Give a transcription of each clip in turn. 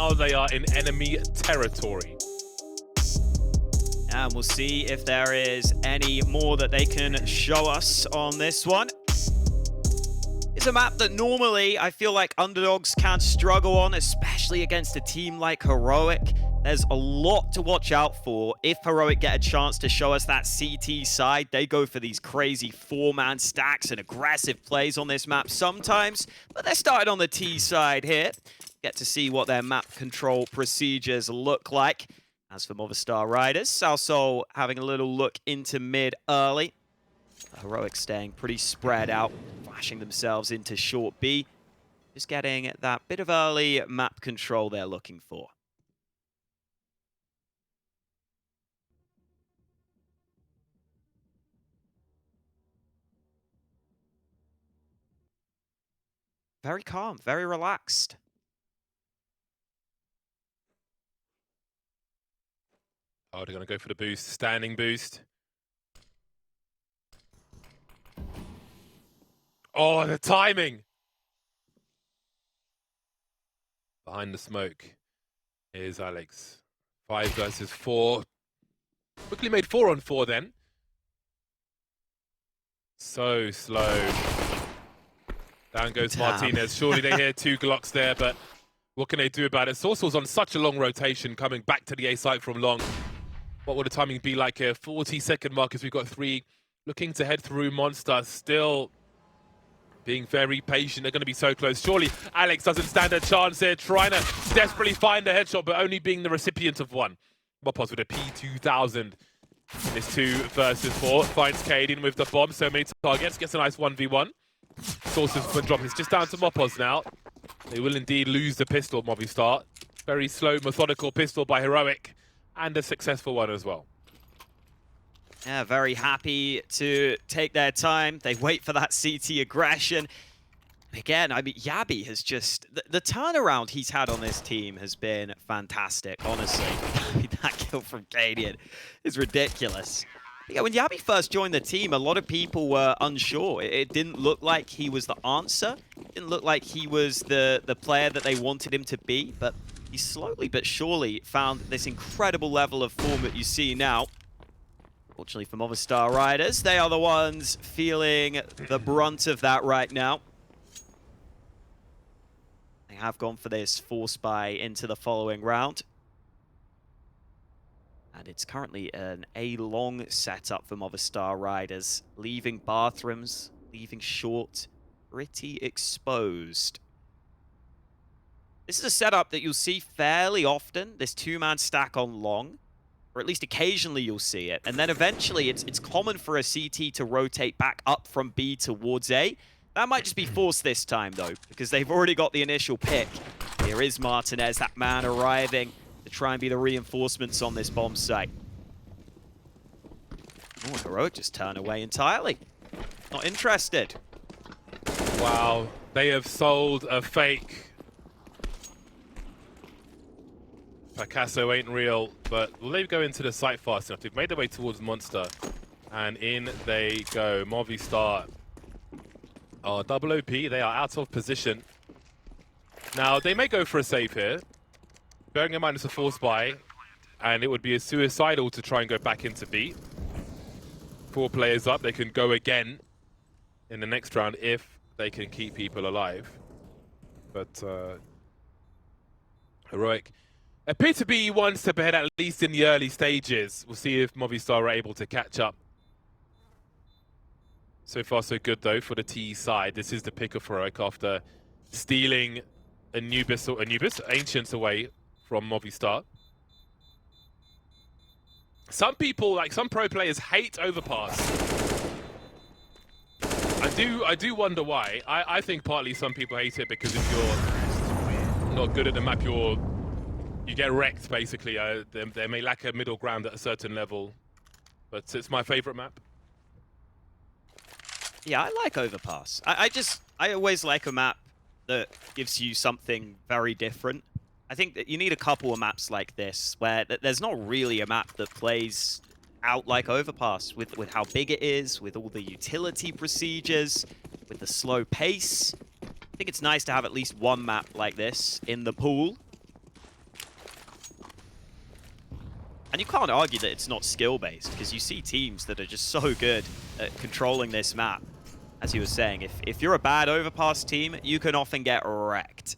now they are in enemy territory. And we'll see if there is any more that they can show us on this one. It's a map that normally I feel like underdogs can struggle on, especially against a team like Heroic. There's a lot to watch out for. If Heroic get a chance to show us that CT side, they go for these crazy four-man stacks and aggressive plays on this map sometimes. But they're starting on the T side here. Get to see what their map control procedures look like. As for Movistar Riders, South Seoul having a little look into mid early. Heroic staying pretty spread out, flashing themselves into short B. Just getting that bit of early map control they're looking for. Very calm, very relaxed. Oh, they're going to go for the boost, standing boost. Oh, the timing! Behind the smoke is Alex. 5 versus 4. Quickly made 4 on 4 then. So slow. Down goes Martinez. Surely they hear 2 Glocks there, but what can they do about it? Sorcel's on such a long rotation, coming back to the A site from long. What would the timing be like here? 40-second mark as we've got 3 looking to head through. Monster still being very patient. They're going to be so close. Surely Alex doesn't stand a chance here, trying to desperately find a headshot, but only being the recipient of one. Mopos with a P2000. This 2 versus 4. Finds cadiaN with the bomb. So many targets. Gets a nice 1v1. Sources for drop. It's just down to Mopos now. They will indeed lose the pistol, Movistar. Very slow, methodical pistol by Heroic. And a successful one as well. Yeah, very happy to take their time. They wait for that CT aggression. Again, I mean, jabbi has just... The turnaround he's had on this team has been fantastic, honestly. I mean, that kill from cadiaN is ridiculous. Yeah, when jabbi first joined the team, a lot of people were unsure. It didn't look like he was the answer. It didn't look like he was the player that they wanted him to be, but he slowly but surely found this incredible level of form that you see now. Fortunately for Movistar Riders, they are the ones feeling the brunt of that right now. They have gone for this force buy into the following round. And it's currently an A-long setup for Movistar Riders, leaving bathrooms, leaving short, pretty exposed. This is a setup that you'll see fairly often, this 2-man stack on long. Or at least occasionally you'll see it. And then eventually it's common for a CT to rotate back up from B towards A. That might just be forced this time though, because they've already got the initial pick. Here is Martinez, that man arriving to try and be the reinforcements on this bomb site. Oh, Heroic just turn away entirely. Not interested. Wow, they have sold a fake. Picasso ain't real, but will they go into the site fast enough? They've made their way towards Monster, and in they go. Movistar are double OP. They are out of position. Now, they may go for a save here. Bearing in mind it's a force buy, and it would be a suicidal to try and go back into B. 4 players up. They can go again in the next round if they can keep people alive. But Heroic appear to be one step ahead, at least in the early stages. We'll see if Movistar are able to catch up. So far, so good, though, for the T side. This is the pick of Heroic after stealing Ancients away from Movistar. Some people, like some pro players, hate Overpass. I do wonder why. I think partly some people hate it because if you're not good at the map, you get wrecked, basically. They may lack a middle ground at a certain level, but it's my favorite map. Yeah, I like Overpass. I always like a map that gives you something very different. I think that you need a couple of maps like this, where there's not really a map that plays out like Overpass, with how big it is, with all the utility procedures, with the slow pace. I think it's nice to have at least one map like this in the pool. And you can't argue that it's not skill-based, because you see teams that are just so good at controlling this map. As you were saying, if you're a bad Overpass team, you can often get wrecked.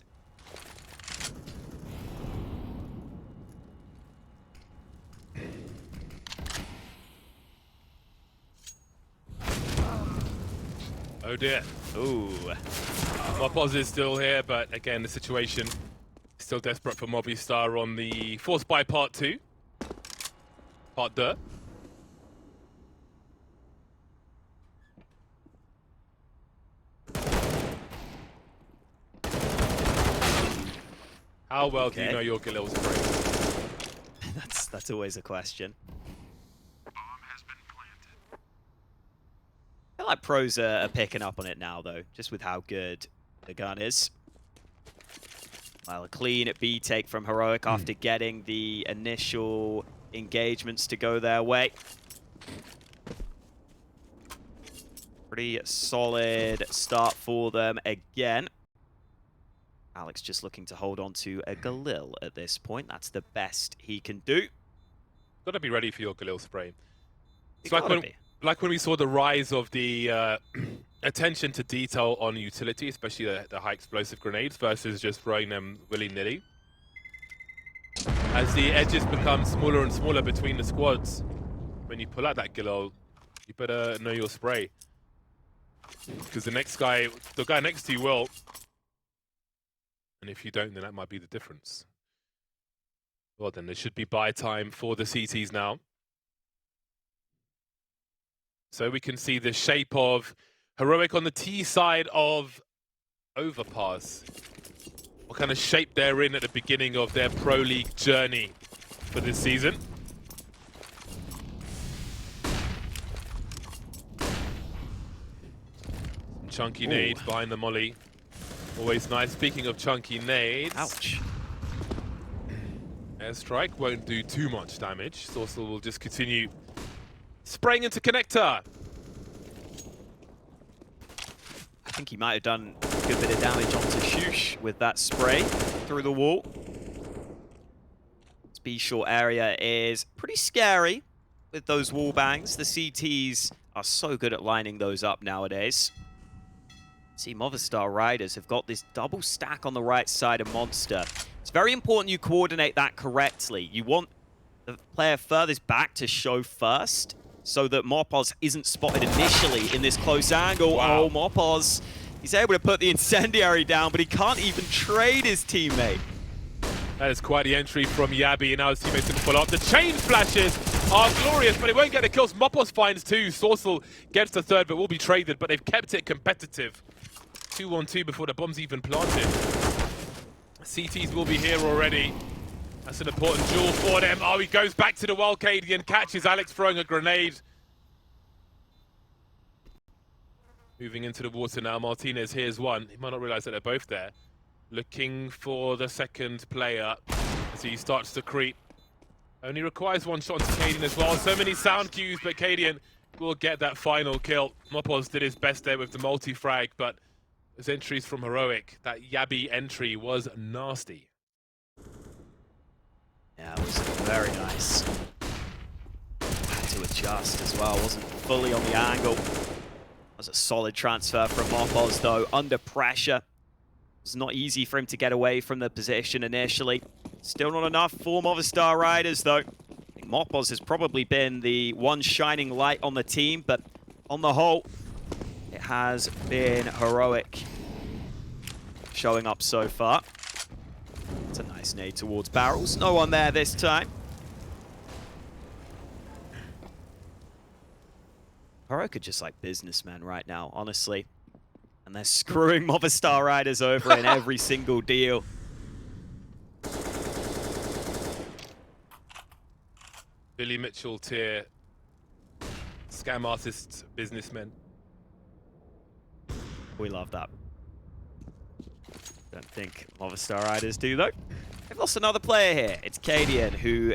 Oh dear. Ooh. Mopoz is still here, but again, the situation is still desperate for Movistar on the Force by Part 2. Part 2. How well do you know your Galil spray? That's always a question. I feel like pros are picking up on it now, though, just with how good the gun is. Well, a clean B take from Heroic after getting the initial engagements to go their way. Pretty solid start for them again. Alex just looking to hold on to a Galil at this point. That's the best he can do. Got to be ready for your Galil spray. It's like when we saw the rise of the attention to detail on utility, especially the high explosive grenades versus just throwing them willy-nilly. As the edges become smaller and smaller between the squads, when you pull out that Galil, you better know your spray. Because the guy next to you will. And if you don't, then that might be the difference. Well, then there should be buy time for the CTs now. So we can see the shape of Heroic on the T side of Overpass. What kind of shape they're in at the beginning of their Pro League journey for this season. Chunky nade behind the molly. Always nice. Speaking of chunky nades. Ouch. Airstrike won't do too much damage. Sorsel will just continue spraying into connector. I think he might have done a good bit of damage onto sjuush with that spray through the wall. This B short area is pretty scary with those wall bangs. The CTs are so good at lining those up nowadays. See, Movistar Riders have got this double stack on the right side of Monster. It's very important you coordinate that correctly. You want the player furthest back to show first, so that Mopoz isn't spotted initially in this close angle. Wow. Oh, Mopoz, he's able to put the incendiary down, but he can't even trade his teammate. That is quite the entry from jabbi, and now his teammates can follow up. The chain flashes are glorious, but it won't get the kills. Mopoz finds two. Sorsel gets the third, but will be traded, but they've kept it competitive. 2-on-2 before the bomb's even planted. CTs will be here already. That's an important duel for them. Oh, he goes back to the well, cadiaN, catches Alex throwing a grenade. Moving into the water now. Martinez here's one. He might not realize that they're both there. Looking for the second player as he starts to creep. Only requires one shot onto cadiaN as well. So many sound cues, but cadiaN will get that final kill. Mopoz did his best there with the multi-frag, but those entries from Heroic, that jabbi entry was nasty. Yeah, it was very nice. Had to adjust as well, wasn't fully on the angle. That was a solid transfer from Mopoz though, under pressure. It's not easy for him to get away from the position initially. Still not enough for Movistar Riders though. I think Mopoz has probably been the one shining light on the team, but on the whole, it has been Heroic showing up so far. It's a nice nade towards barrels. No one there this time. Heroic are just like businessmen right now, honestly. And they're screwing Movistar Riders over in every single deal. Billy Mitchell tier. Scam artists, businessmen. We love that. Don't think Movistar Riders do, though. They've lost another player here. It's cadiaN, who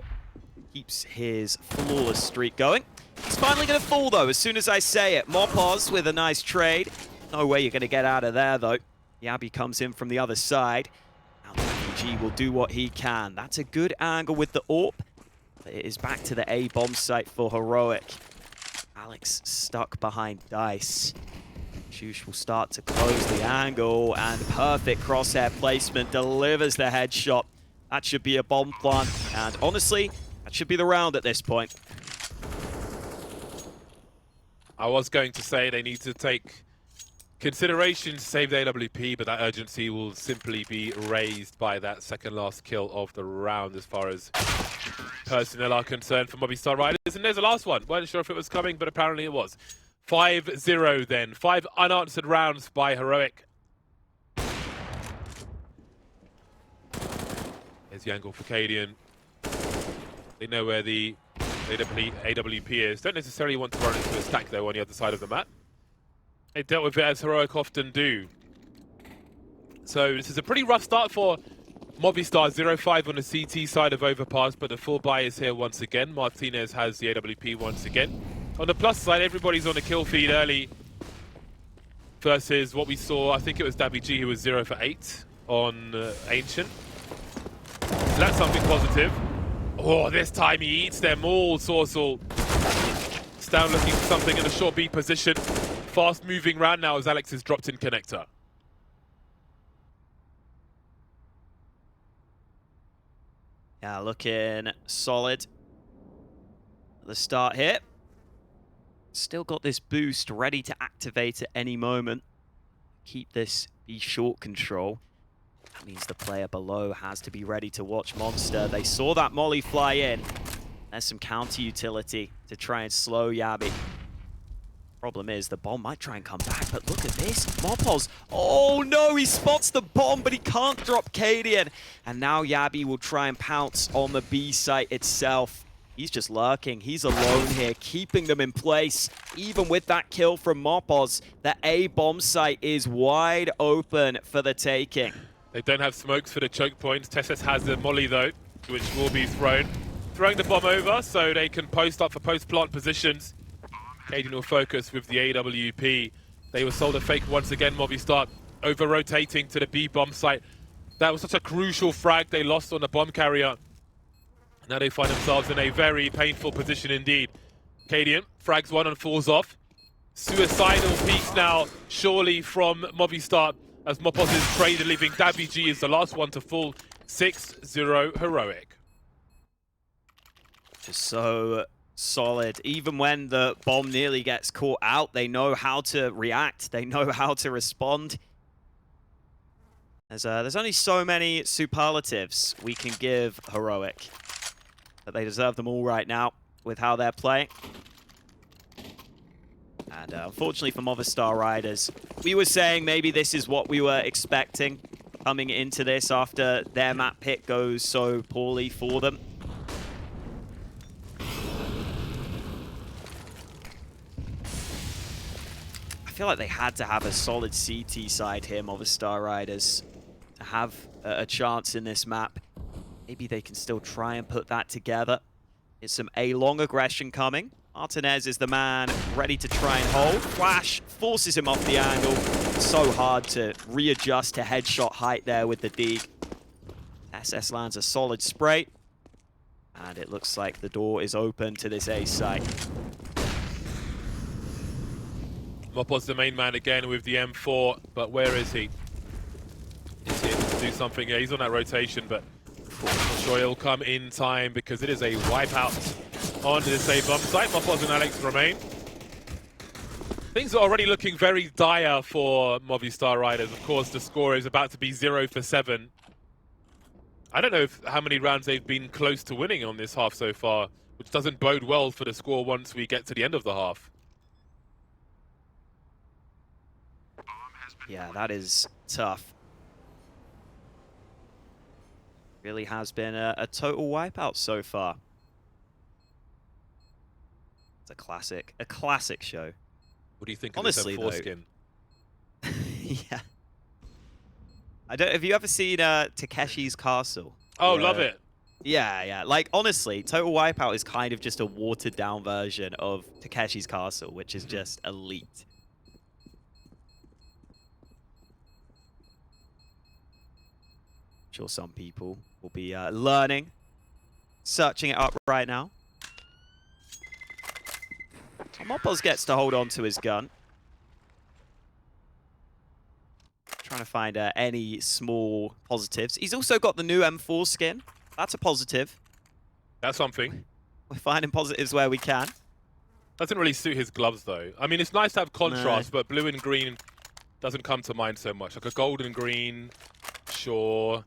keeps his flawless streak going. He's finally going to fall, though, as soon as I say it. Mopoz with a nice trade. No way you're going to get out of there, though. jabbi comes in from the other side. Now the RPG will do what he can. That's a good angle with the AWP. It is back to the A bomb site for Heroic. Alex stuck behind Dice. sjuush will start to close the angle, and perfect crosshair placement delivers the headshot. That should be a bomb plant, and honestly, that should be the round at this point. I was going to say they need to take consideration to save the AWP, but that urgency will simply be raised by that second last kill of the round as far as personnel are concerned for Movistar Riders. And there's the last one. Weren't sure if it was coming, but apparently it was. 5-0 then. 5 unanswered rounds by Heroic. There's the angle for cadiaN. They know where the AWP is. Don't necessarily want to run into a stack though on the other side of the map. They dealt with it as Heroic often do. So this is a pretty rough start for Movistar. 0-5 on the CT side of Overpass, but the full buy is here once again. Martinez has the AWP once again. On the plus side, everybody's on the kill feed early versus what we saw. I think it was jabbi who was 0 for 8 on Ancient. So that's something positive. Oh, this time he eats them all, sjuush. stavn looking for something in a short B position. Fast moving round now as Alex is dropped in connector. Yeah, looking solid at the start here. Still got this boost ready to activate at any moment. Keep this B short control. That means the player below has to be ready to watch Monster. They saw that molly fly in. There's some counter utility to try and slow jabbi. Problem is, the bomb might try and come back, but look at this. Mopos. Oh no, he spots the bomb, but he can't drop cadiaN. And now jabbi will try and pounce on the B site itself. He's just lurking. He's alone here, keeping them in place. Even with that kill from Mopos, the A bomb site is wide open for the taking. They don't have smokes for the choke points. TeSeS has the molly though, which will be thrown. Throwing the bomb over so they can post up for post-plant positions. cadiaN will focus with the AWP. They were sold a fake once again, Movistar over-rotating to the B bomb site. That was such a crucial frag they lost on the bomb carrier. Now they find themselves in a very painful position indeed. cadiaN frags one and falls off. Suicidal peaks now, surely from Movistar, as Mopos is traded, leaving jabbi is the last one to fall. 6-0 Heroic. Just so solid. Even when the bomb nearly gets caught out, they know how to react. They know how to respond. There's only so many superlatives we can give Heroic, but they deserve them all right now with how they're playing. And unfortunately for Movistar Riders, we were saying maybe this is what we were expecting coming into this after their map pick goes so poorly for them. I feel like they had to have a solid CT side here, Movistar Riders, to have a chance in this map. Maybe they can still try and put that together. It's some A-long aggression coming. Martinez is the man ready to try and hold. Flash forces him off the angle. It's so hard to readjust to headshot height there with the Deeg. TeSeS lands a solid spray. And it looks like the door is open to this A site. Mopos the main man again with the M4, but where is he? He's here to do something. Yeah, he's on that rotation, but I'm sure he'll come in time because it is a wipeout onto this A bomb site. Mopos and Alex remain. Things are already looking very dire for Movistar Riders. Of course, the score is about to be 0 for 7. I don't know how many rounds they've been close to winning on this half so far, which doesn't bode well for the score once we get to the end of the half. Yeah, that is tough. Really has been a total wipeout so far. It's a classic show. What do you think Honestly, of this M4 skin? Yeah. Have you ever seen Takeshi's Castle? Oh, love it. Yeah. Like, honestly, Total Wipeout is kind of just a watered-down version of Takeshi's Castle, which is just elite. I'm sure some people will be learning searching it up right now. Mopos gets to hold on to his gun. Trying to find any small positives. He's also got the new M4 skin. That's a positive. That's something. We're finding positives where we can. Doesn't really suit his gloves, though. I mean, it's nice to have contrast, but blue and green doesn't come to mind so much. Like a gold and green, sure.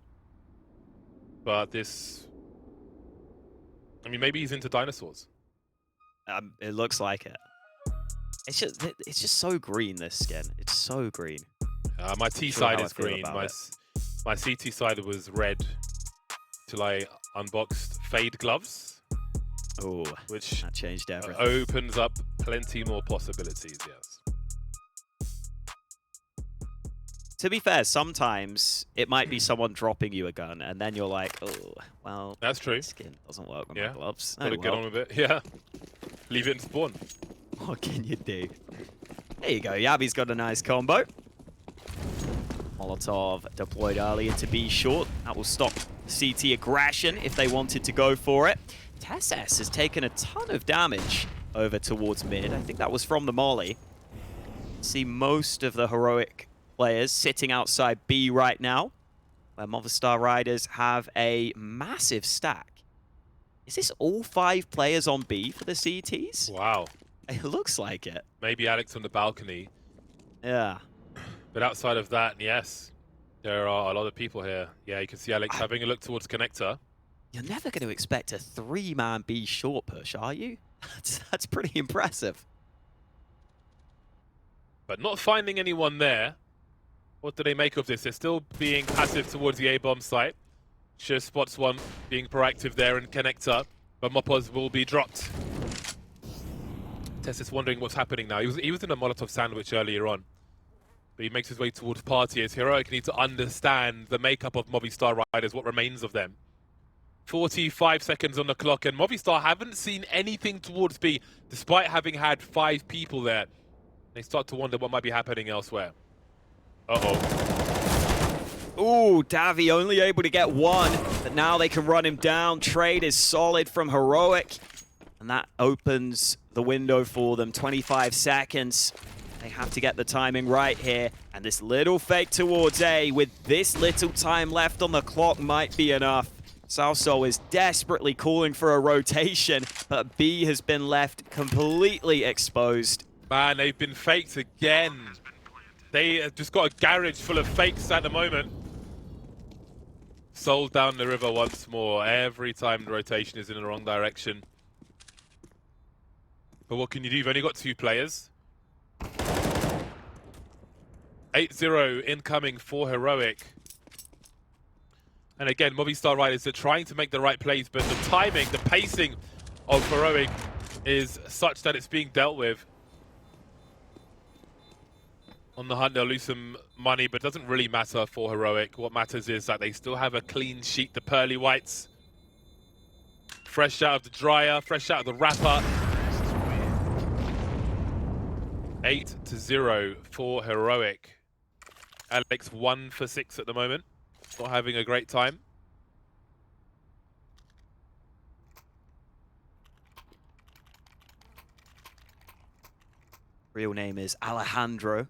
But this... I mean, maybe he's into dinosaurs. It looks like it. It's just so green, this skin. It's so green. My T side is green. My CT side was red till I unboxed Fade gloves. Oh, which that changed everything. Opens up plenty more possibilities, yes. To be fair, sometimes it might be someone dropping you a gun, and then you're like, oh, well, that's true. Skin doesn't work with my gloves. Gotta get on with it, yeah. Leave it in spawn. What can you do? There you go, jabbi's got a nice combo. Molotov deployed early into B short. That will stop CT aggression if they wanted to go for it. TeSeS has taken a ton of damage over towards mid. I think that was from the molly. See most of the heroic players sitting outside B right now, where Movistar Riders have a massive stack. Is this all 5 players on B for the CTs? Wow. It looks like it. Maybe Alex on the balcony. Yeah. But outside of that, yes, there are a lot of people here. Yeah, you can see Alex having a look towards connector. You're never going to expect a 3-man B short push, are you? That's pretty impressive. But not finding anyone there. What do they make of this? They're still being passive towards the A-bomb site. Sure spots one being proactive there in connector, but Mopos will be dropped. TeSeS wondering what's happening now. He was in a Molotov sandwich earlier on, but he makes his way towards party as Heroic need to understand the makeup of Movistar Riders, what remains of them. 45 seconds on the clock, and Movistar haven't seen anything towards B, despite having had 5 people there. They start to wonder what might be happening elsewhere. Ooh, Davi only able to get one, but now they can run him down. Trade is solid from Heroic, and that opens the window for them. 25 seconds. They have to get the timing right here, and this little fake towards A with this little time left on the clock might be enough. Salso is desperately calling for a rotation, but B has been left completely exposed. Man, they've been faked again. They have just got a garage full of fakes at the moment. Sold down the river once more. Every time the rotation is in the wrong direction. But what can you do? You've only got 2 players. 8-0 incoming for Heroic. And again, Movistar Riders are trying to make the right plays, but the timing, the pacing of Heroic is such that it's being dealt with. On the hunt, they'll lose some money, but it doesn't really matter for Heroic. What matters is that they still have a clean sheet, the pearly whites. Fresh out of the dryer, fresh out of the wrapper. 8-0 for Heroic. Alex 1 for 6 at the moment. Not having a great time. Real name is Alejandro,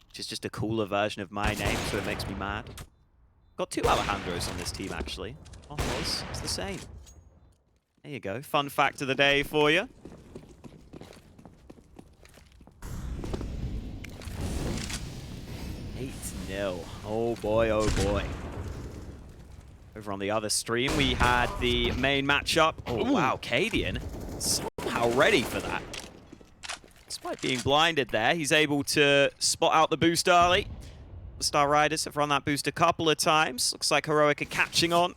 which is just a cooler version of my name, so it makes me mad. Got 2 Alejandros on this team, actually. Oh, it's the same. There you go. Fun fact of the day for you. Oh boy, oh boy. Over on the other stream, we had the main matchup. Oh, wow, cadiaN somehow ready for that. Despite being blinded there, he's able to spot out the boost early. The Star Riders have run that boost a couple of times. Looks like Heroic are catching on.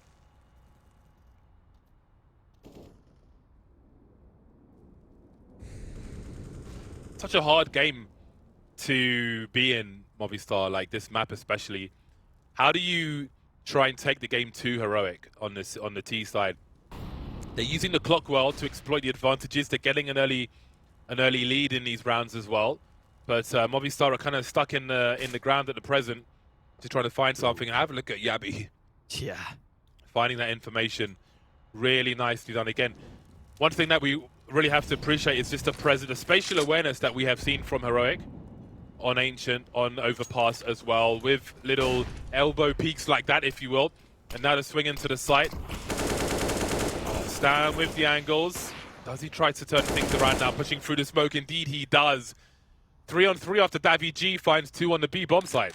Such a hard game to be in, Movistar, like this map especially. How do you try and take the game to Heroic on the T side? They're using the clock well to exploit the advantages. They're getting an early lead in these rounds as well. But Movistar are kind of stuck in the ground at the present to try to find something. And have a look at jabbi. Yeah. Finding that information Really nicely done. Again, one thing that we really have to appreciate is just the spatial awareness that we have seen from Heroic on Ancient, on Overpass as well, with little elbow peaks like that, if you will. And now the swing into the site. stavn with the angles. Does he try to turn things around now, pushing through the smoke? Indeed he does. 3-on-3 after jabbi finds 2 on the B bomb site.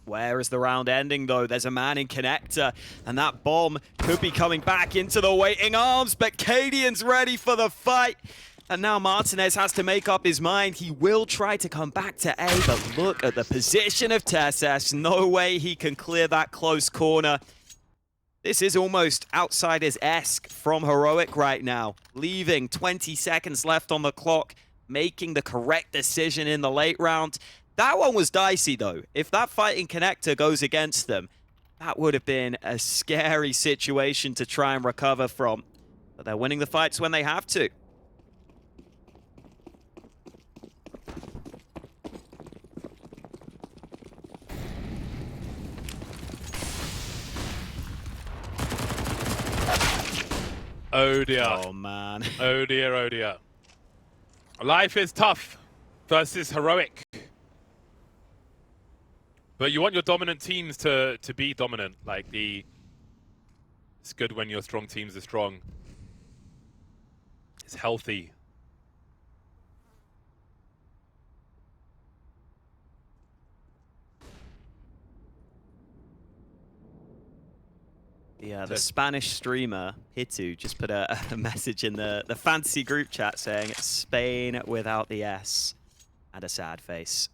Where is the round ending, though? There's a man in connector, and that bomb could be coming back into the waiting arms, but cadiaN's ready for the fight. And now Martinez has to make up his mind. He will try to come back to A, but look at the position of TeSeS. No way he can clear that close corner. This is almost Outsiders-esque from Heroic right now. Leaving 20 seconds left on the clock, making the correct decision in the late round. That one was dicey, though. If that fighting connector goes against them, that would have been a scary situation to try and recover from. But they're winning the fights when they have to. Oh dear. Oh man. Oh dear, oh dear. Life is tough versus Heroic. But you want your dominant teams to be dominant. Like it's good when your strong teams are strong. It's healthy. Yeah, the Spanish streamer, Hitu, just put a message in the fantasy group chat saying Spain without the S and a sad face.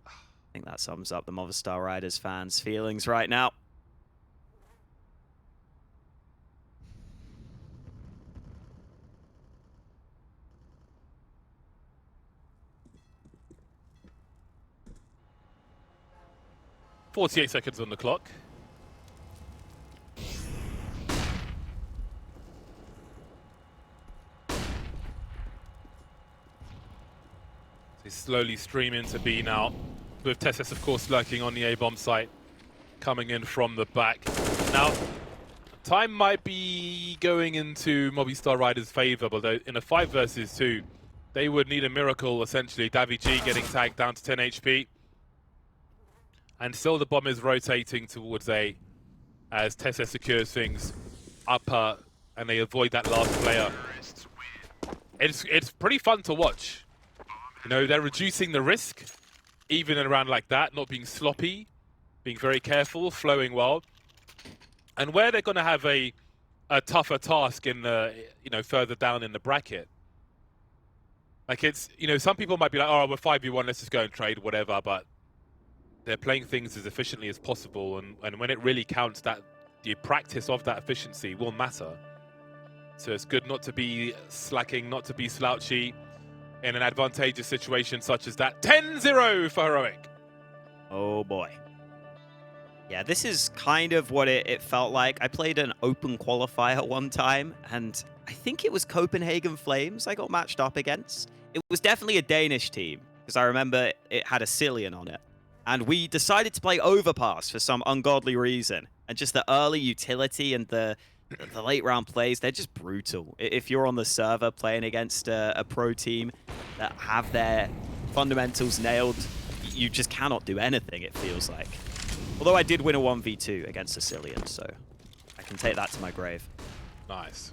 I think that sums up the Movistar Riders fans' feelings right now. .48 seconds on the clock. They slowly stream into B now, with TeSeS of course lurking on the A-bomb site, coming in from the back. Now, time might be going into Movistar Riders' favor, but in a 5 versus 2, they would need a miracle essentially. jabbi getting tagged down to 10 HP. And still the bomb is rotating towards A as TeSeS secures things upper and they avoid that last player. It's pretty fun to watch. You know, they're reducing the risk, even in a round like that, not being sloppy, being very careful, flowing well. And where they're going to have a tougher task in the, you know, further down in the bracket. Like it's, you know, some people might be like, oh, we're 5v1, let's just go and trade, whatever, but they're playing things as efficiently as possible. And when it really counts, that the practice of that efficiency will matter. So it's good not to be slacking, not to be slouchy in an advantageous situation such as that. 10-0 for Heroic. Oh boy. Yeah, this is kind of what it felt like. I played an open qualifier one time, and I think it was Copenhagen Flames I got matched up against. It was definitely a Danish team, because I remember it had a cadiaN on it. And we decided to play Overpass for some ungodly reason. And just the early utility and the late round plays, they're just brutal. If you're on the server playing against a pro team that have their fundamentals nailed, you just cannot do anything, it feels like. Although I did win a 1v2 against a cadiaN, so I can take that to my grave. Nice.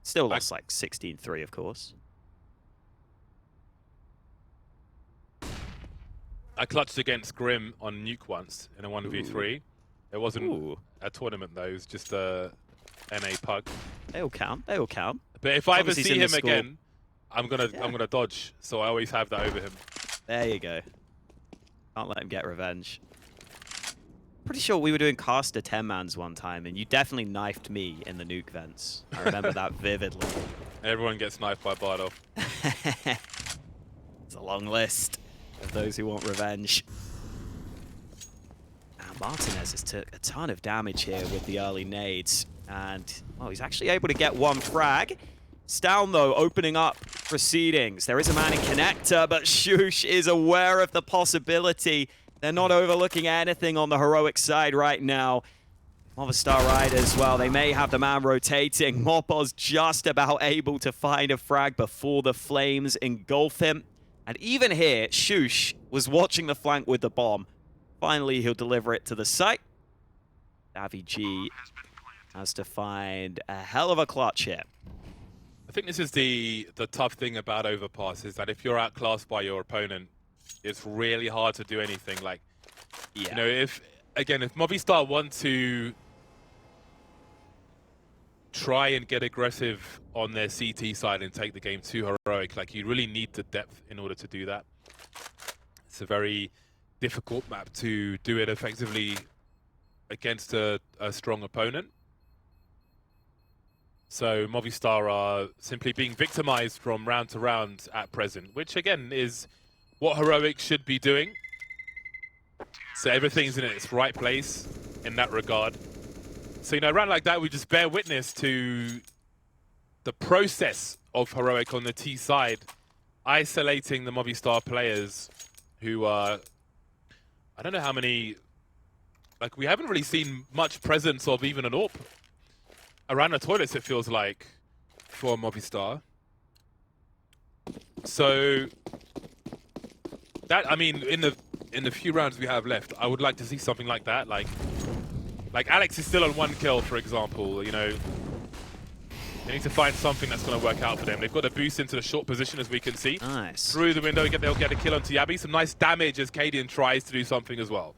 Still lost like 16-3, of course. I clutched against Grim on Nuke once in a 1v3. It wasn't a tournament though, it was just a NA pug. They all count, they all count. But if I ever see him again, I'm gonna dodge, so I always have that over him. There you go. Can't let him get revenge. Pretty sure we were doing caster 10-mans one time, and you definitely knifed me in the nuke vents. I remember that vividly. Everyone gets knifed by Bardo. It's a long list of those who want revenge. Now Martinez has took a ton of damage here with the early nades, and well, he's actually able to get one frag. stavn though opening up proceedings. There is a man in connector, but sjuush is aware of the possibility. They're not overlooking anything on the heroic side right now. Movistar Riders, well, they may have the man rotating. Morpos just about able to find a frag before the flames engulf him. And even here, sjuush was watching the flank with the bomb. Finally, he'll deliver it to the site. jabbi has to find a hell of a clutch here. I think this is the tough thing about Overpass, is that if you're outclassed by your opponent, it's really hard to do anything. Like, Yeah. you know, if Movistar want to try and get aggressive on their CT side and take the game too heroic, like, you really need the depth in order to do that. It's a very difficult map to do it effectively against a strong opponent. So Movistar are simply being victimized from round to round at present, which again is what heroic should be doing. So everything's in its right place in that regard. So, you know, around like that, we just bear witness to the process of heroic on the T side, isolating the Movistar players who are, I don't know how many, like, we haven't really seen much presence of even an AWP around the toilets, it feels like, for Movistar. So that, I mean, in the few rounds we have left, I would like to see something like that. Like Alex is still on 1 kill, for example. You know, they need to find something that's going to work out for them. They've got a boost into the short position, as we can see. Nice. Through the window, they'll get a kill onto jabbi. Some nice damage as cadiaN tries to do something as well.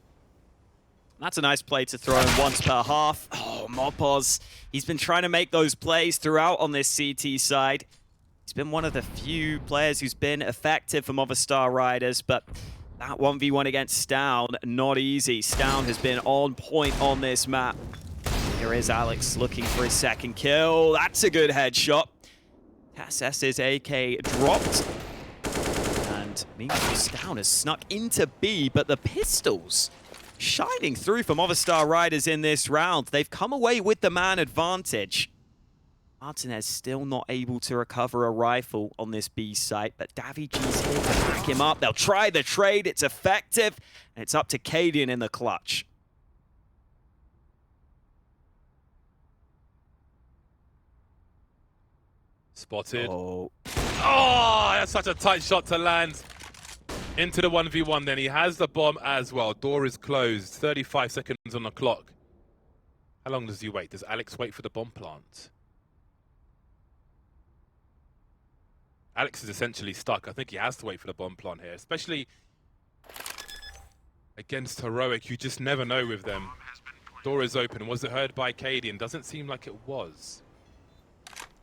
That's a nice play to throw in once per half. Oh, Morpos, he's been trying to make those plays throughout on this CT side. He's been one of the few players who's been effective for Movistar Riders, but that 1v1 against stavn, not easy. stavn has been on point on this map. Here is Alex looking for his second kill. That's a good headshot. TeSeS' AK dropped. And meanwhile, stavn has snuck into B, but the pistols shining through for Movistar Riders in this round. They've come away with the man advantage. Martinez still not able to recover a rifle on this B site, but jabbi's here to back him up. They'll try the trade. It's effective, and it's up to cadiaN in the clutch. Spotted. Oh, That's such a tight shot to land. Into the 1v1 then. He has the bomb as well. Door is closed. 35 seconds on the clock. How long does he wait? Does Alex wait for the bomb plant? Alex is essentially stuck. I think he has to wait for the bomb plant here, especially against heroic. You just never know with them. Door is open. Was it heard by cadiaN? Doesn't seem like it was.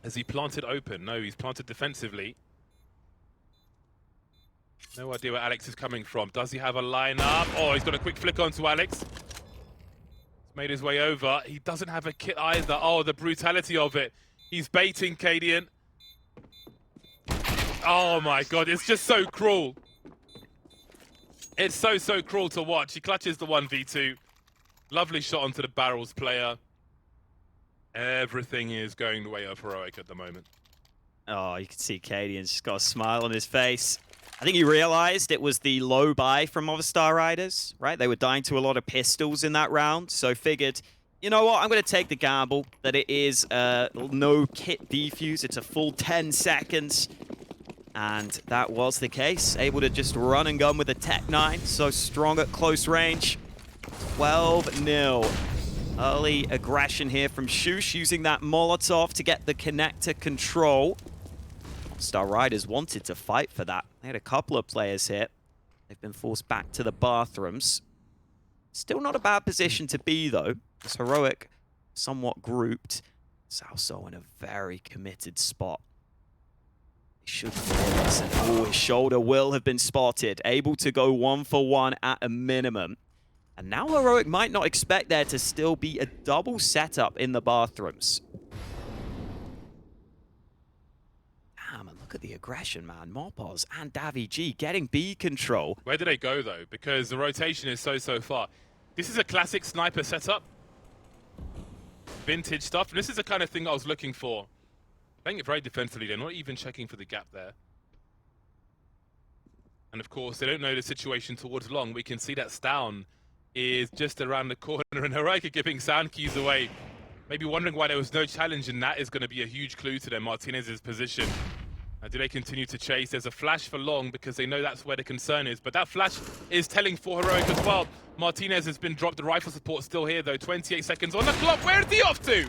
Has he planted open? No, he's planted defensively. No idea where Alex is coming from. Does he have a line-up? Oh, he's got a quick flick onto Alex. He's made his way over. He doesn't have a kit either. Oh, the brutality of it. He's baiting cadiaN. Oh my god, it's just so cruel. It's so cruel to watch. He clutches the 1v2. Lovely shot onto the barrels player. Everything is going the way of heroic at the moment. Oh, you can see cadiaN's just got a smile on his face. I think he realized it was the low buy from Movistar Riders, right? They were dying to a lot of pistols in that round, so figured, you know what, I'm going to take the gamble that it is no kit defuse. It's a full 10 seconds. And that was the case. Able to just run and gun with a Tech-9, so strong at close range. 12-0. Early aggression here from sjuush, using that Molotov to get the connector control. Star Riders wanted to fight for that. They had a couple of players here. They've been forced back to the bathrooms. Still not a bad position to be, though. As heroic, somewhat grouped. Salso in a very committed spot. He should listen. Oh, his shoulder will have been spotted. Able to go 1-for-1 at a minimum. And now heroic might not expect there to still be a double setup in the bathrooms. Damn, and look at the aggression, man. Morpos and jabbi getting B control. Where do they go, though? Because the rotation is so far. This is a classic sniper setup. Vintage stuff. And this is the kind of thing I was looking for Playing it very defensively. They're not even checking for the gap there. And of course, they don't know the situation towards long. We can see that stavn is just around the corner, and Heroic are giving sound cues away. Maybe wondering why there was no challenge, and that is going to be a huge clue to them. Martinez's position. Do they continue to chase? There's a flash for long because they know that's where the concern is. But that flash is telling for Heroic as well. Martinez has been dropped. The rifle support still here, though. 28 seconds on the clock. Where is he off to?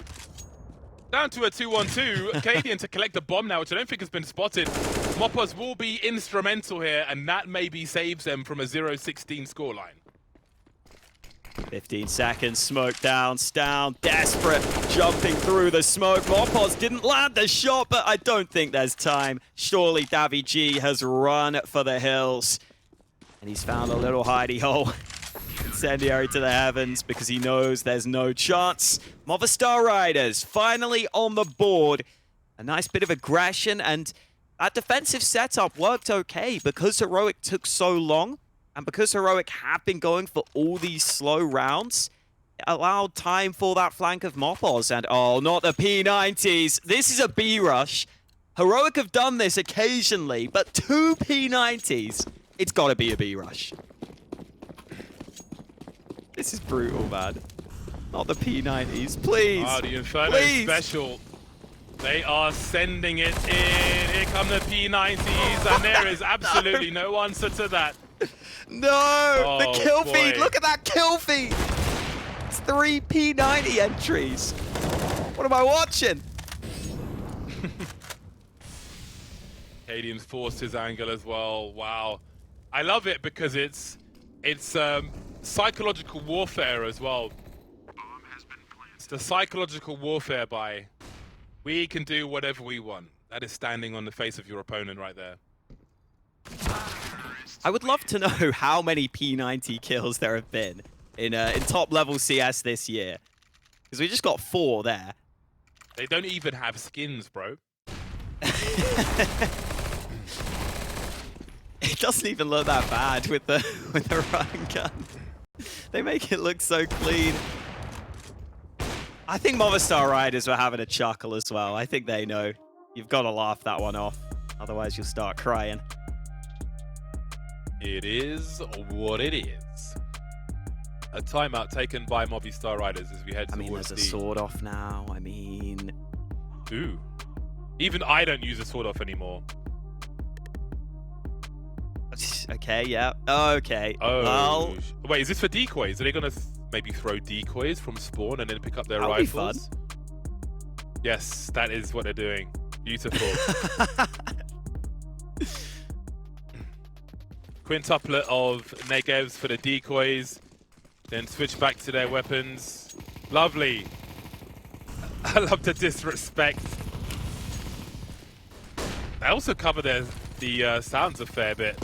Down to a 2-1-2. cadiaN to collect the bomb now, which I don't think has been spotted. Moppers will be instrumental here, and that maybe saves them from a 0-16 scoreline. 15 seconds, smoke down, stavn, desperate, jumping through the smoke. Moppos didn't land the shot, but I don't think there's time. Surely jabbi has run for the hills. And he's found a little hidey hole. Incendiary to the heavens because he knows there's no chance. Movistar Riders finally on the board. A nice bit of aggression, and that defensive setup worked okay because Heroic took so long. And because Heroic have been going for all these slow rounds, it allowed time for that flank of Moppos. And oh, not the P90s. This is a B rush. Heroic have done this occasionally, but 2 P90s, it's got to be a B rush. This is brutal, man. Not the P90s, please. Oh, the Inferno special. They are sending it in. Here come the P90s, and there is absolutely no answer to that. No! The kill feed! Look at that kill feed! It's 3 P90 entries. What am I watching? cadiaN's forced his angle as well. Wow. I love it because it's psychological warfare as well. It's the psychological warfare by we can do whatever we want. That is standing on the face of your opponent right there. I would love to know how many P90 kills there have been in top level CS this year. Because we just got 4 there. They don't even have skins, bro. It doesn't even look that bad with the run gun. They make it look so clean. I think Movistar Riders were having a chuckle as well. I think they know. You've got to laugh that one off. Otherwise you'll start crying. It is what it is. A timeout taken by Movistar Riders as we head towards there's a sword off now. I mean... Ooh. Even I don't use a sword off anymore. Okay, yeah. Okay. Oh. Well... Wait, is this for decoys? Are they going to maybe throw decoys from spawn and then pick up their rifles? Be fun. Yes, that is what they're doing. Beautiful. Quintuplet of negevs for the decoys, then switch back to their weapons. Lovely. I love the disrespect. They also cover the sounds a fair bit.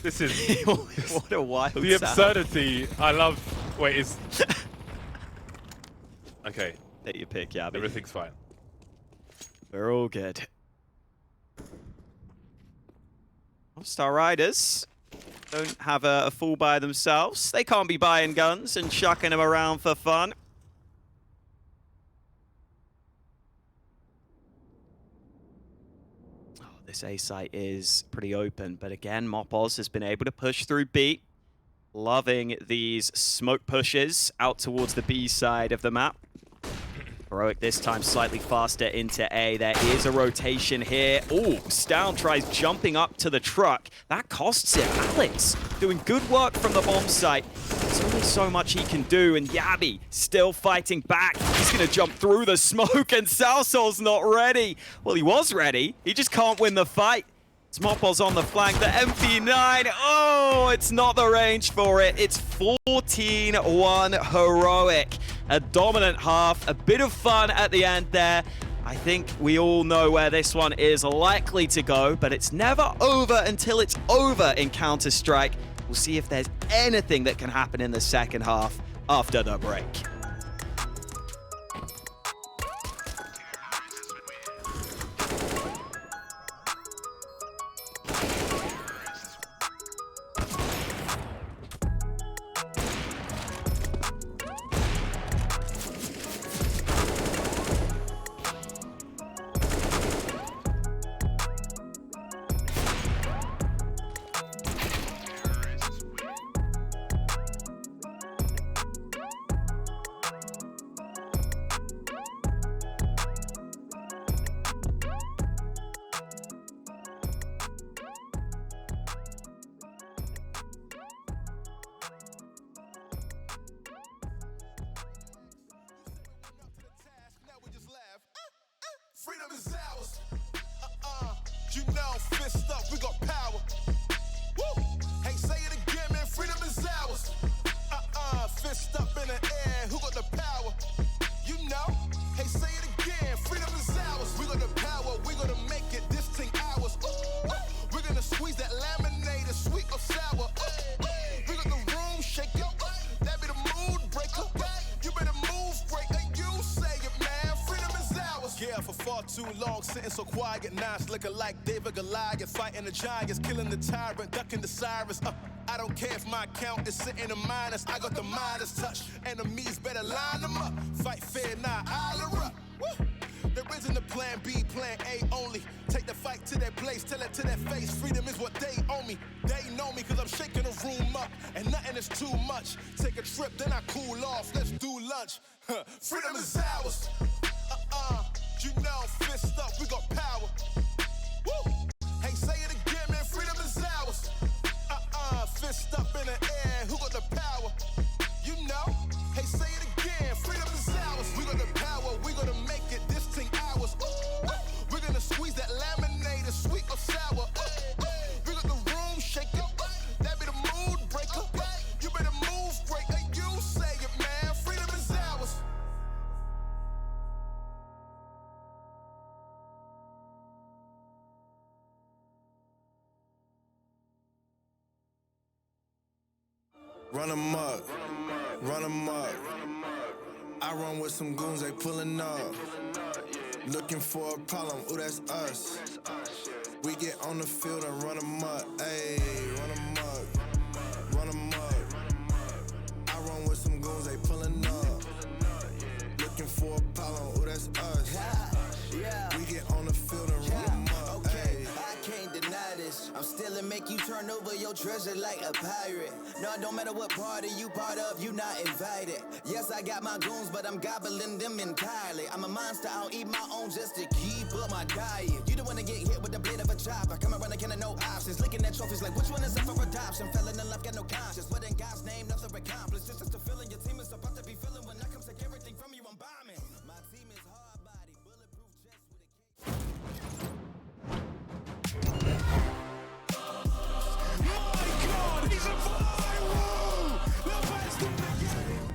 This is what a wild the absurdity. I love. Wait, is okay. Take your pick, jabbi. Everything's fine. We're all good. Star Riders don't have a fool by themselves. They can't be buying guns and chucking them around for fun. Oh, this A site is pretty open, but again, Moppos has been able to push through B. Loving these smoke pushes out towards the B side of the map. Heroic this time slightly faster into A. There is a rotation here. Oh, stavn tries jumping up to the truck. That costs him. Alex doing good work from the bomb site. There's only so much he can do, and jabbi still fighting back. He's going to jump through the smoke, and Salsol's not ready. Well, he was ready. He just can't win the fight. It's Moppos on the flank, the MP9. Oh, it's not the range for it. It's 14-1 Heroic. A dominant half, a bit of fun at the end there. I think we all know where this one is likely to go, but it's never over until it's over in Counter-Strike. We'll see if there's anything that can happen in the second half after the break. is ours. You know, fist up, we got power. Woo! Hey, say it again, man, freedom is ours. Fist up in the air, who got the power? You know, hey, say it again, freedom is ours. We got the power, we gonna make it this thing ours. We're gonna squeeze that laminator, sweet or sour. We got the room shaking, that be the mood breaker. You better move, breaker, you say it, man, freedom is ours. Yeah, for far too long, sitting so quiet, now it's looking like David Goliath, fighting the giants, killing the tyrant, ducking the sirens. I don't care if my account is sitting in minus, I got the Midas touch. Enemies better line them up. Fight fair, nah, I'll up. Woo. There isn't a plan B, plan A only. Take the fight to their place, tell it to their face. Freedom is what they owe me. They know me cause I'm shaking the room up. And nothing is too much. Take a trip, then I cool off. Let's do lunch. Freedom is ours. You know, fist up, we got power. Woo. Hey, say it again, man, freedom is ours. Fist up in the air, who got the power? You know, hey, say it again, freedom is ours. We got the power, we gonna make it this thing ours. We're gonna squeeze that laminator, sweet or sour. We got the room shaking, that be the mood breaker. You better move, breaker, you say it, man, freedom is ours. Run 'em up, run 'em up. I run with some goons, they pulling up. Looking for a problem, ooh, that's us. We get on the field and run 'em up, ayy, run 'em up, run 'em up. I run with some goons, they pulling up. Looking for a problem, ooh, that's us. We get on the field and run 'em up, ayy. I can't deny this. I'm still and make you turn over your treasure like a pirate. No, it don't matter what party you part of, you not invited. Yes, I got my goons, but I'm gobbling them entirely. I'm a monster, I'll eat my own just to keep up my diet. You don't wanna get hit with the blade of a chopper. Come around again and no options. Looking at trophies like which one is up for adoption? Fell in love, got no conscience. What in God's name, nothing accomplished. This is the feeling your team is about to be feeling. When I come take everything from you, I'm bombing. My team is hard body, bulletproof chest with a case. He's a viral! The best in the game!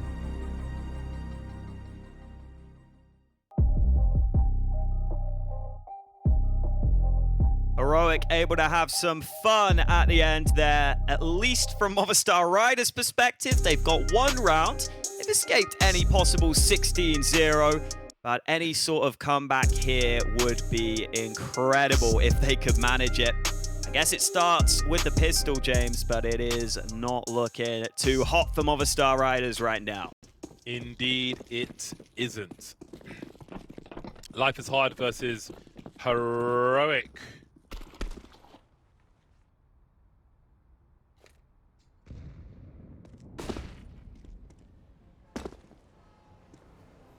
Heroic able to have some fun at the end there, at least from Movistar Riders' perspective. They've got one round. They've escaped any possible 16-0, but any sort of comeback here would be incredible if they could manage it. I guess it starts with the pistol, James, but it is not looking too hot for Movistar Riders right now. Indeed, it isn't. Life is hard versus Heroic.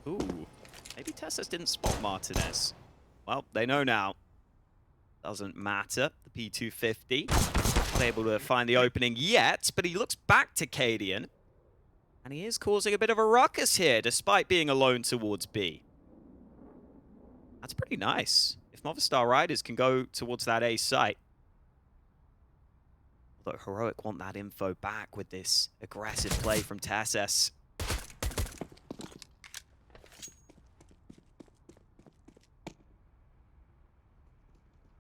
Ooh, maybe TeSeS didn't spot Martinez. Well, they know now. Doesn't matter. The P250 not able to find the opening yet, but he looks back to cadiaN. And he is causing a bit of a ruckus here, despite being alone towards B. That's pretty nice. If Movistar Riders can go towards that A site. Although Heroic want that info back with this aggressive play from TeSeS.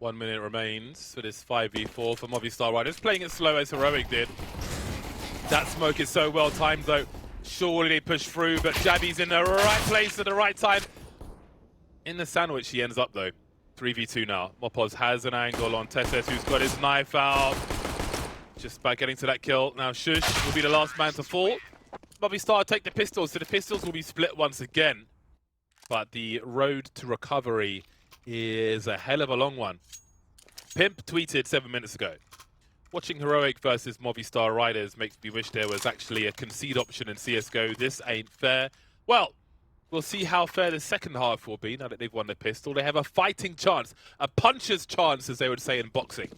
1 minute remains for this 5v4 for Movistar Riders. Playing it slow as Heroic did. That smoke is so well timed though. Surely they push through, but jabbi's in the right place at the right time. In the sandwich he ends up though. 3v2 now. Mopoz has an angle on TeSeS, who's got his knife out. Just by getting to that kill. Now sjuush will be the last man to fall. Movistar take the pistols, so the pistols will be split once again. But the road to recovery is a hell of a long one. Pimp tweeted 7 minutes ago, watching Heroic versus Movistar Riders makes me wish there was actually a concede option in CSGO. This ain't fair. Well, we'll see how fair the second half will be now that they've won the pistol. They have a fighting chance, a puncher's chance, as they would say in boxing.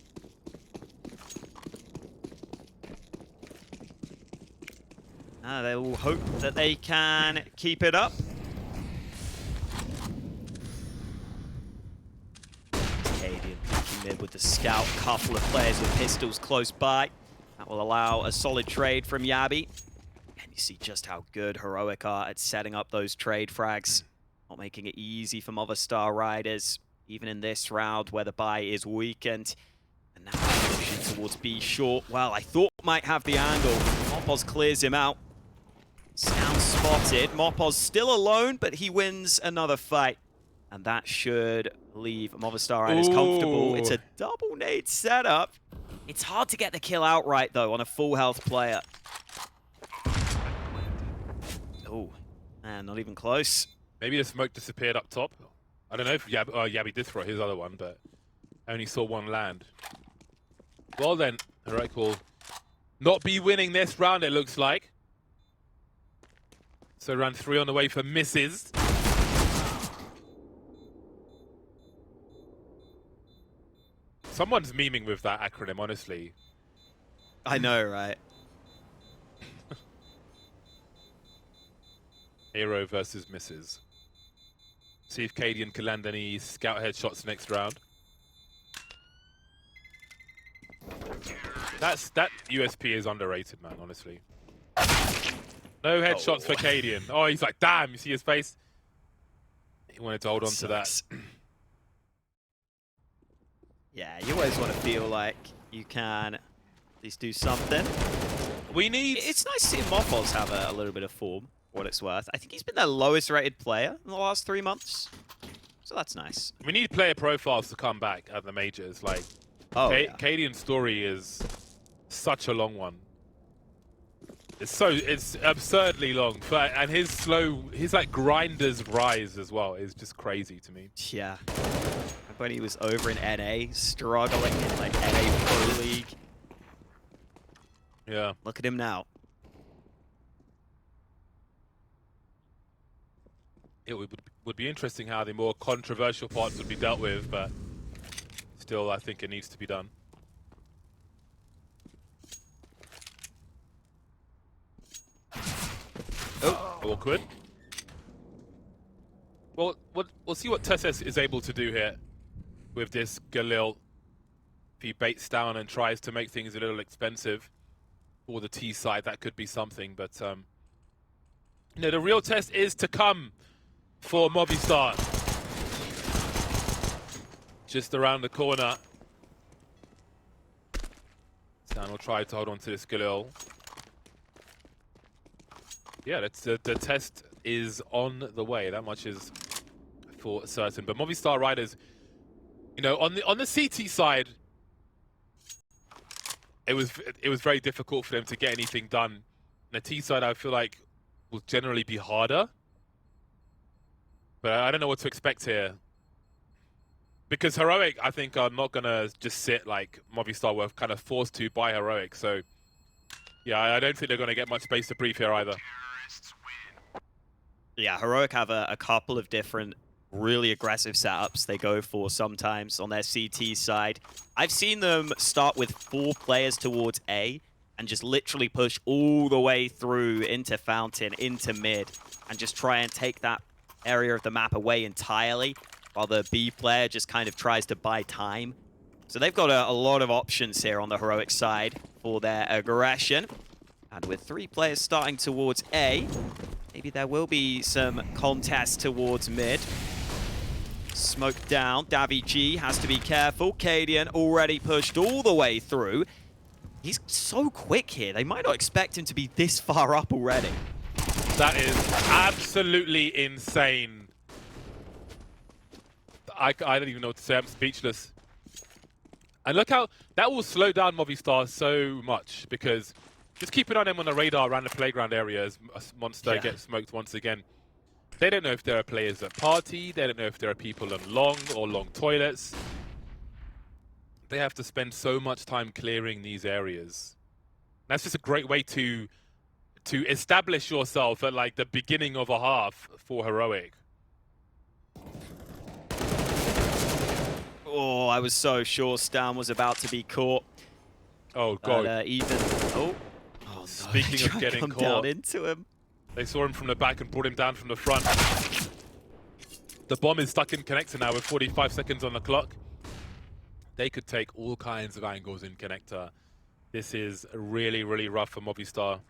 They will hope that they can keep it up. cadiaN peeking mid with the scout. Couple of players with pistols close by. That will allow a solid trade from jabbi. And you see just how good Heroic are at setting up those trade frags. Not making it easy for Movistar riders, even in this round where the buy is weakened. And now pushing towards B short. Well, I thought might have the angle. Mopoz clears him out. stavn spotted. Mopoz still alone, but he wins another fight. And that should leave Movistar riders comfortable. It's a double nade setup. It's hard to get the kill outright, though, on a full health player. Oh, man, not even close. Maybe the smoke disappeared up top. I don't know if jabbi did throw his other one, but I only saw one land. Well then, Heroic will not be winning this round, it looks like. So round 3 on the way for misses. Someone's memeing with that acronym, honestly. I know, right? Hero versus misses. See if cadiaN can land any scout headshots next round. That USP is underrated, man, honestly. No headshots for cadiaN. Oh, he's like, damn, you see his face? He wanted to hold on to that. Yeah, you always want to feel like you can at least do something. We need... It's nice seeing Mopoz have a little bit of form, for what it's worth. I think he's been their lowest rated player in the last 3 months. So that's nice. We need player profiles to come back at the majors. Like, cadiaN's story is such a long one. It's absurdly long. And his like grinder's rise as well is just crazy to me. Yeah. When he was over in NA, struggling in like NA Pro League. Yeah. Look at him now. It would be interesting how the more controversial parts would be dealt with, but still, I think it needs to be done. Oh, awkward. Well, we'll see what TeSeS is able to do here with this Galil. If he baits down and tries to make things a little expensive for the T side, that could be something. But you know, the real test is to come for Movistar. Just around the corner. stavn will try to hold on to this Galil. Yeah, that's the test is on the way. That much is for certain. But Movistar riders, you know, on the CT side, it was very difficult for them to get anything done. On the T side, I feel like will generally be harder. But I don't know what to expect here. Because Heroic, I think, are not gonna just sit like Movistar were kind of forced to by Heroic. So yeah, I don't think they're gonna get much space to breathe here either. Yeah, Heroic have a couple of different really aggressive setups they go for sometimes on their CT side. I've seen them start with 4 players towards A and just literally push all the way through into Fountain, into mid, and just try and take that area of the map away entirely, while the B player just kind of tries to buy time. So they've got a lot of options here on the Heroic side for their aggression. And with 3 players starting towards A, maybe there will be some contest towards mid. Smoke down. jabbi has to be careful. cadiaN already pushed all the way through. He's so quick here. They might not expect him to be this far up already. That is absolutely insane. I don't even know what to say. I'm speechless. And look how that will slow down Movistar so much, because just keep an eye on them on the radar around the playground area as Monster gets smoked once again. They don't know if there are players at party. They don't know if there are people on long or long toilets. They have to spend so much time clearing these areas. That's just a great way to establish yourself at like the beginning of a half for Heroic. Oh, I was so sure stavn was about to be caught. Oh god. But, no. Speaking of getting come caught, down into him. They saw him from the back and brought him down from the front. The bomb is stuck in connector now with 45 seconds on the clock. They could take all kinds of angles in connector. This is really, really rough for Movistar.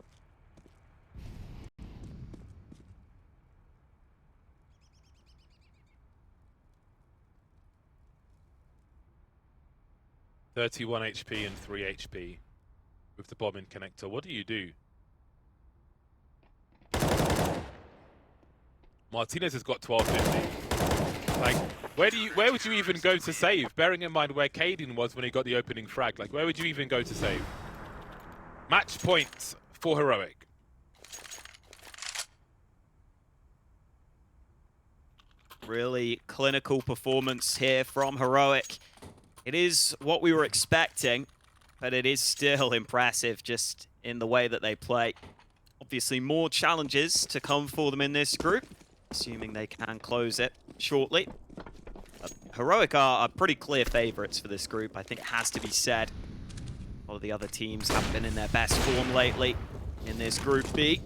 (31 HP and 3 HP with the bomb in connector. What do you do? Martinez has got 1250. Like, where would you even go to save? Bearing in mind where cadiaN was when he got the opening frag. Like, where would you even go to save? Match point for Heroic. Really clinical performance here from Heroic. It is what we were expecting, but it is still impressive just in the way that they play. Obviously, more challenges to come for them in this group, assuming they can close it shortly. Heroic are pretty clear favorites for this group, I think it has to be said. A lot of the other teams haven't been in their best form lately in this Group B.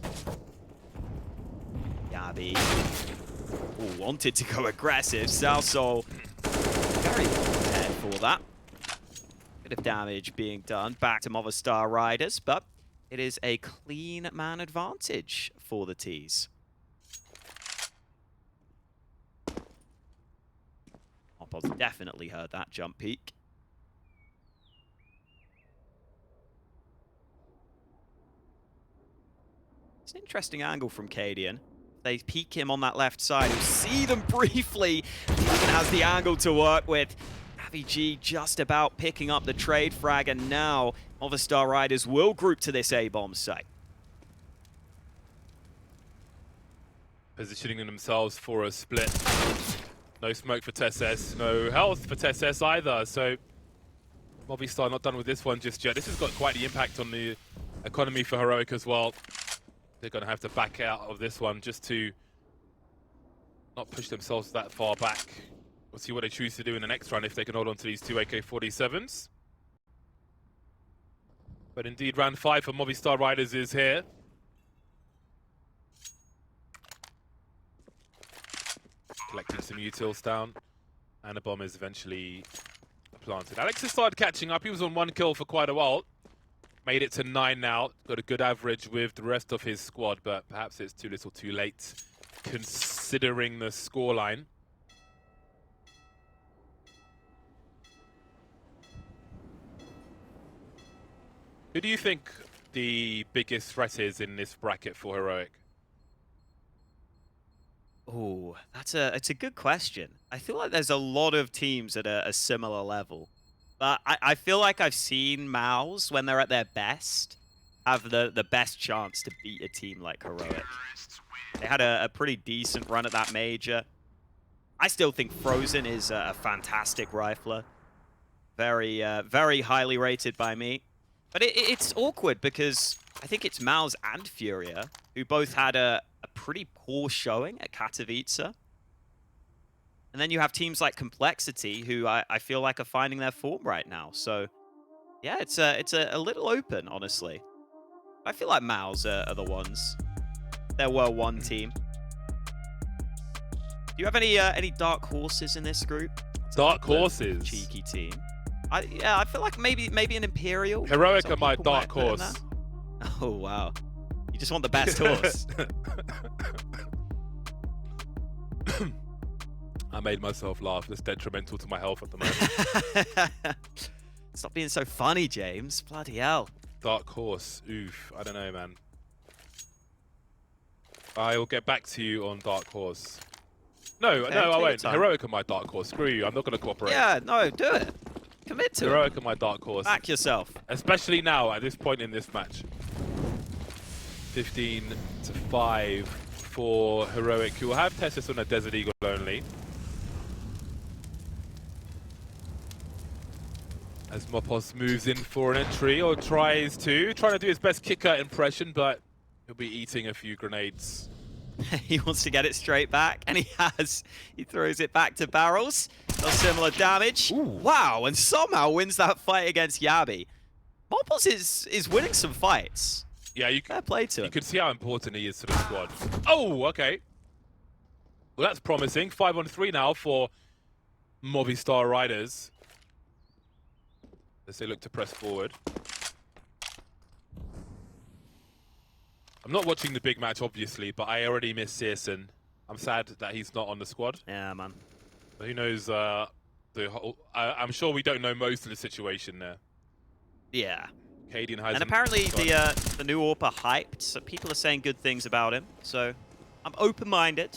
jabbi wanted to go aggressive. Salso very prepared for that. Bit of damage being done back to Movistar Riders, but it is a clean man advantage for the TeSeS. Oppo's definitely heard that jump peak. It's an interesting angle from cadiaN. They peek him on that left side. You'll see them briefly. He even has the angle to work with. jabbi just about picking up the trade frag, and now Movistar Riders will group to this A-bomb site. Positioning themselves for a split. No smoke for TeSeS, no health for TeSeS either, so Movistar not done with this one just yet. This has got quite the impact on the economy for Heroic as well. They're going to have to back out of this one just to not push themselves that far back. We'll see what they choose to do in the next round if they can hold on to these two AK-47s. But indeed, round 5 for Movistar Riders is here. Collecting some utils down, and a bomb is eventually planted. Alex has started catching up. He was on 1 kill for quite a while. Made it to 9 now. Got a good average with the rest of his squad, but perhaps it's too little too late considering the scoreline. Who do you think the biggest threat is in this bracket for Heroic? Oh, it's a good question. I feel like there's a lot of teams at a similar level. But I feel like I've seen MOUZ, when they're at their best, have the best chance to beat a team like Heroic. They had a pretty decent run at that major. I still think Frozen is a fantastic rifler. Very, very highly rated by me. But it's awkward because I think it's MOUZ and Furia, who both had a pretty poor showing at Katowice. And then you have teams like Complexity, who I feel like are finding their form right now. So, yeah, it's a little open, honestly. I feel like MOUZ are the ones. There were one team. Do you have any dark horses in this group? Dark horses? Cheeky team. Yeah, I feel like maybe an Imperial. Heroic are my dark horse. Oh, wow. You just want the best horse. I made myself laugh. That's detrimental to my health at the moment. Stop being so funny, James. Bloody hell. Dark horse. Oof. I don't know, man. I will get back to you on dark horse. No, okay, no, I won't. Heroic are my dark horse. Screw you. I'm not going to cooperate. Yeah, no, do it. Commit to Heroic are my dark horse. Back yourself. Especially now, at this point in this match. 15-5 for Heroic, who will have TeSeS on a Desert Eagle only. As Mopos moves in for an entry, or trying to do his best kicker impression, but he'll be eating a few grenades. He wants to get it straight back, and he has. He throws it back to barrels. Does similar damage. Ooh. Wow, and somehow wins that fight against jabbi. Mopos is winning some fights. Yeah, fair play to him. You can see how important he is to the squad. Oh, okay. Well, that's promising. 5-on-3 now for Movistar Riders. as they look to press forward. I'm not watching the big match, obviously, but I already miss cadiaN. I'm sad that he's not on the squad. Yeah, man. But who knows the whole... I'm sure we don't know most of the situation there. Yeah. cadiaN has... And apparently the new AWP hyped, so people are saying good things about him. So I'm open-minded.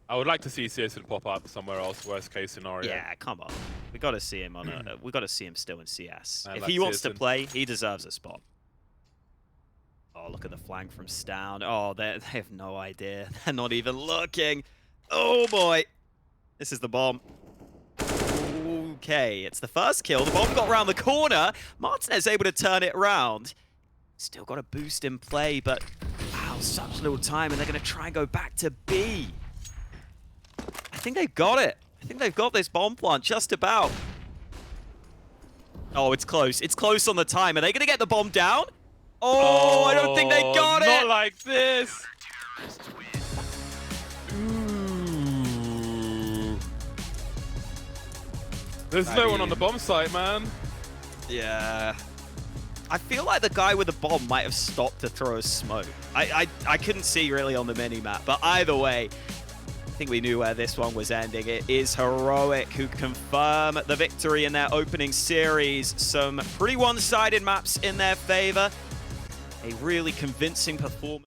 I would like to see cadiaN pop up somewhere else, worst case scenario. Yeah, come on. We got to see him on a. We got to see him still in CS. I If like he wants to cadiaN. play, he deserves a spot. Oh, look at the flank from stavn. Oh, they have no idea. They're not even looking. Oh boy, this is the bomb. Okay, it's the first kill. The bomb got around the corner. MartinezSa able to turn it around. Still got a boost in play, but wow, such little time, and they're going to try and go back to B. I think they've got it. I think they've got this bomb plant just about. Oh, it's close. It's close on the time. Are they going to get the bomb down? Oh, I don't think they got it. Not like this. There's no one on the bomb site, man. Yeah. I feel like the guy with the bomb might have stopped to throw a smoke. I couldn't see really on the mini-map, but either way, I think we knew where this one was ending. It is Heroic who confirm the victory in their opening series. Some pretty one-sided maps in their favor. A really convincing performance.